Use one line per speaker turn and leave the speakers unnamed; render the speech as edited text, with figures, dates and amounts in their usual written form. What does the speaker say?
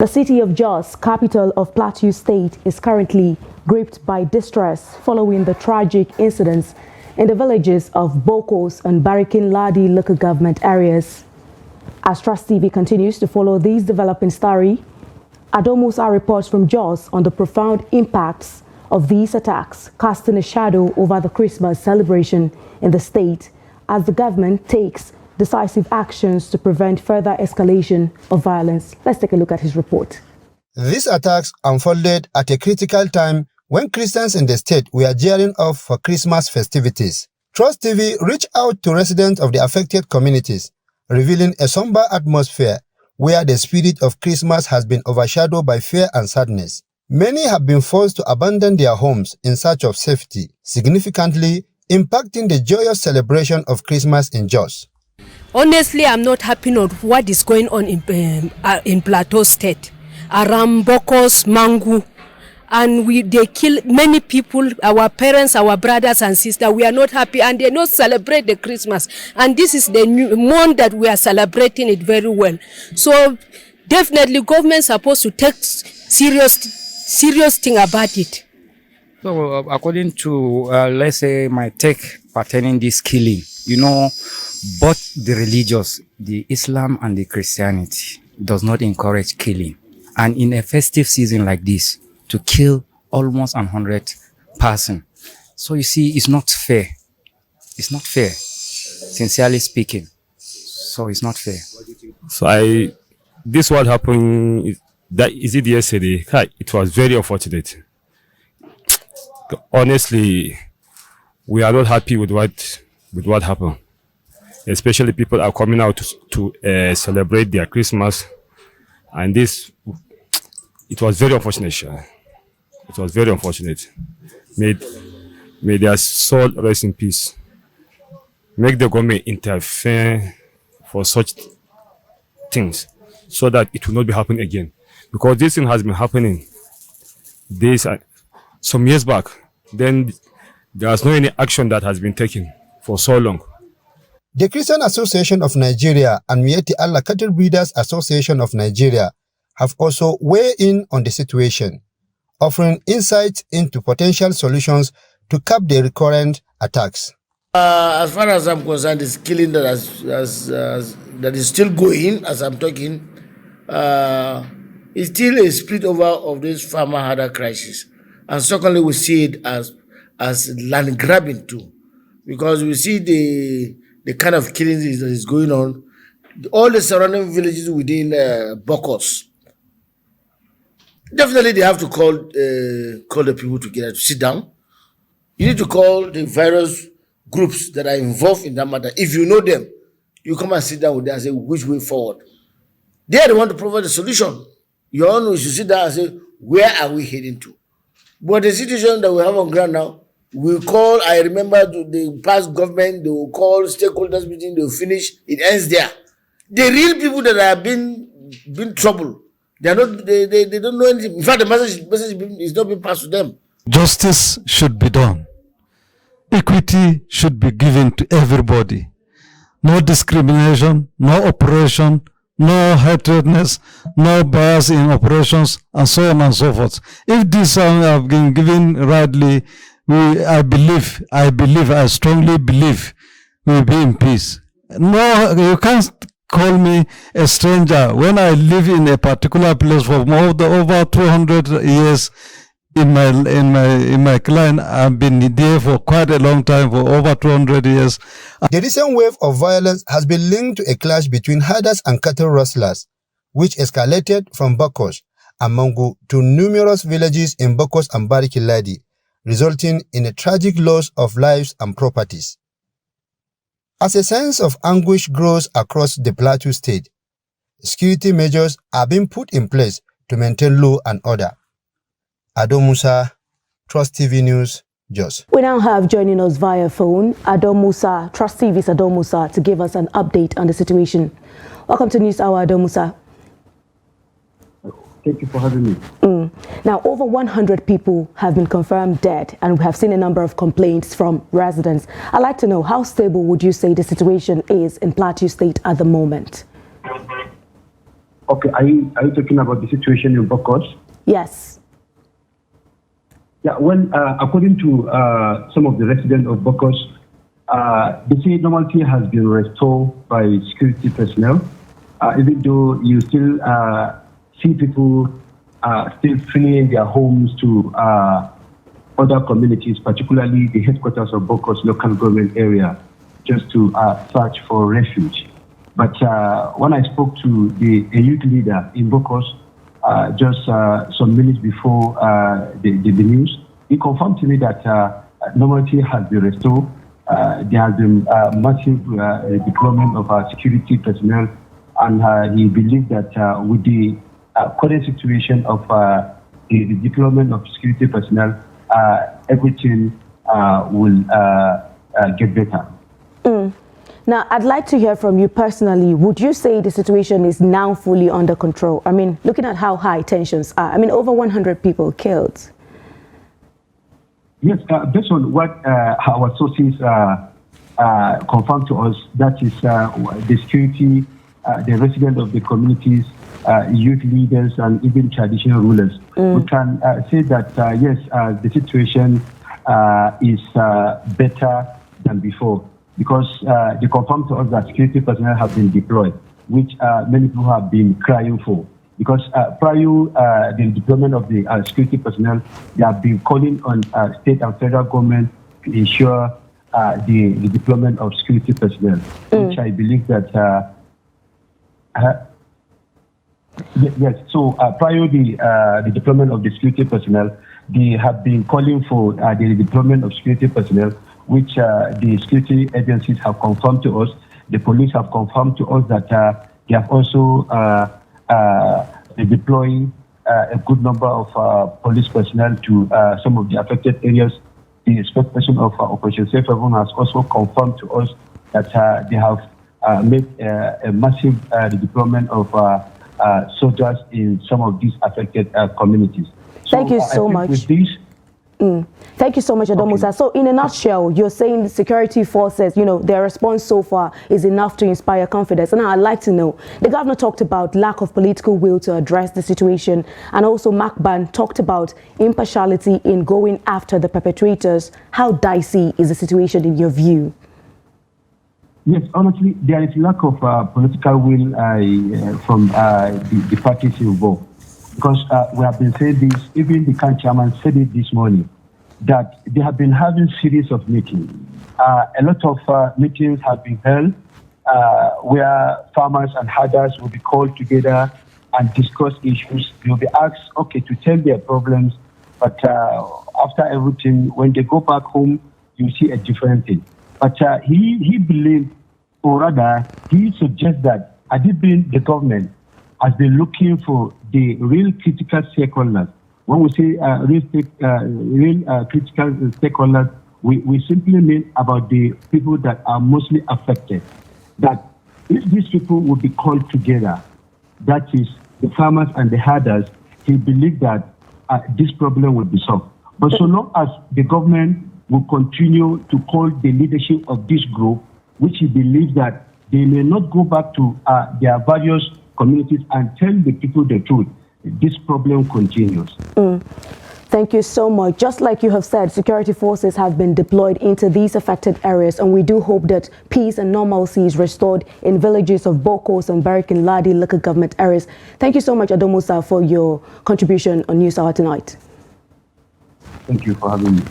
The city of Jos, capital of Plateau State, is currently gripped by distress following the tragic incidents in the villages of Bokkos and Barikin Ladi local government areas. As Trust TV continues to follow these developing story, Adomusa reports from Jos on the profound impacts of these attacks, casting a shadow over the Christmas celebration in the state as the government takes decisive actions to prevent further escalation of violence. Let's take a look at his report.
These attacks unfolded at a critical time when Christians in the state were gearing up for Christmas festivities. Trust TV reached out to residents of the affected communities, revealing a somber atmosphere where the spirit of Christmas has been overshadowed by fear and sadness. Many have been forced to abandon their homes in search of safety, significantly impacting the joyous celebration of Christmas in Jos.
Honestly, I'm not happy with what is going on in Plateau State, around Bokkos, Mangu, and they kill many people, our parents, our brothers and sisters. We are not happy, and they don't celebrate the Christmas. And this is the new month that we are celebrating it very well. So definitely, government supposed to take serious thing about it.
So according to let's say my take pertaining this killing, both the religious, the Islam and the Christianity, does not encourage killing. And in a festive season like this, to kill almost 100 persons. So you see, it's not fair. It's not fair, sincerely speaking. So it's not fair.
So this what happened, is it yesterday? It was very unfortunate. Honestly, we are not happy with what happened. Especially people are coming out to celebrate their Christmas, and it was very unfortunate. It was very unfortunate. May their soul rest in peace. Make the government interfere for such things so that it will not be happening again. Because this thing has been happening some years back. Then there's no any action that has been taken for so long.
The Christian Association of Nigeria and Mieti Allah Cattle Breeders Association of Nigeria have also weighed in on the situation, offering insights into potential solutions to curb the recurrent attacks.
As far as I'm concerned, this killing that is still going as I'm talking, is still a split over of this farmer harder crisis. And secondly, we see it as land grabbing too, because we see the kind of killing that is going on. All the surrounding villages within Bokkos, definitely they have to call the people together to sit down. You need to call the various groups that are involved in that matter. If you know them, you come and sit down with them and say, which way forward? They are the one to provide the solution. Your own is to sit down and say, where are we heading to? But the situation that we have on ground now, we call, I remember the past government, they will call stakeholders meeting, they will finish, it ends there. The real people that have been troubled, they don't know anything. In fact, the message is not being passed to them.
Justice should be done. Equity should be given to everybody. No discrimination, no oppression, no hatredness, no bias in operations, and so on and so forth. If these have been given rightly, I strongly believe we'll be in peace. No, you can't call me a stranger. When I live in a particular place for over 200 years in my clan, I've been there for quite a long time, for over 200 years.
The recent wave of violence has been linked to a clash between herders and cattle rustlers, which escalated from Bokkos and Mangu to numerous villages in Bokkos and Barikin Ladi, resulting in a tragic loss of lives and properties. As a sense of anguish grows across the Plateau State, security measures are being put in place to maintain law and order. Adomusa, Trust TV News, Jos.
We now have joining us via phone Adomusa, Trust TV's Adomusa, to give us an update on the situation. Welcome to News Hour, Adomusa.
Thank you for having me.
Now, over 100 people have been confirmed dead, and we have seen a number of complaints from residents. I'd like to know, how stable would you say the situation is in Plateau State at the moment?
Okay, are you talking about the situation in Bokkos?
Yes.
Yeah, well, according to some of the residents of Bokkos, they say normality has been restored by security personnel, even though you still see people still fleeing their homes to other communities, particularly the headquarters of Bokkos local government area, just to search for refuge. But when I spoke to a youth leader in Bokkos just some minutes before the news, he confirmed to me that normality has been restored. There has been massive deployment of our security personnel, and he believed that with the current situation of the deployment of security personnel, everything will get better.
Now, I'd like to hear from you personally. Would you say the situation is now fully under control? I mean, looking at how high tensions are, I mean, over 100 people killed.
Yes, based on what our sources confirmed to us, that is the security, the residents of the communities, youth leaders, and even traditional rulers. We can say that, yes, the situation is better than before, because they confirmed to us that security personnel have been deployed, which many people have been crying for. Because prior the deployment of the security personnel, they have been calling on state and federal government to ensure the deployment of security personnel, which I believe that yes. So prior the deployment of the security personnel, they have been calling for the deployment of security personnel, which the security agencies have confirmed to us. The police have confirmed to us that they have also deploying a good number of police personnel to some of the affected areas. The spokesperson of Operation Safe Haven has also confirmed to us that they have made a massive deployment of soldiers in some of these affected communities.
Thank you so much.
With this,
Thank you so much, Adomusa. So in a nutshell, you're saying the security forces, you know, their response so far is enough to inspire confidence. And I'd like to know, the governor talked about lack of political will to address the situation. And also Macban talked about impartiality in going after the perpetrators. How dicey is the situation in your view?
Yes, honestly, there is lack of political will from the parties involved. Because we have been saying this, even the county chairman said it this morning, that they have been having series of meetings. A lot of meetings have been held where farmers and herders will be called together and discuss issues. They will be asked, okay, to tell their problems, but after everything, when they go back home, you see a different thing. But he believes, or rather, he suggests that had it been the government has been looking for the real critical stakeholders. When we say real critical stakeholders, we simply mean about the people that are mostly affected. That if these people would be called together, that is the farmers and the herders, he believes that this problem will be solved. But so long as the government will continue to call the leadership of this group, which he believes that they may not go back to their various communities and tell the people the truth, this problem continues.
Thank you so much. Just like you have said, security forces have been deployed into these affected areas, and we do hope that peace and normalcy is restored in villages of Bokkos and Barikin Ladi local government areas. Thank you so much, Adomusa, for your contribution on News Hour tonight.
Thank you for having me.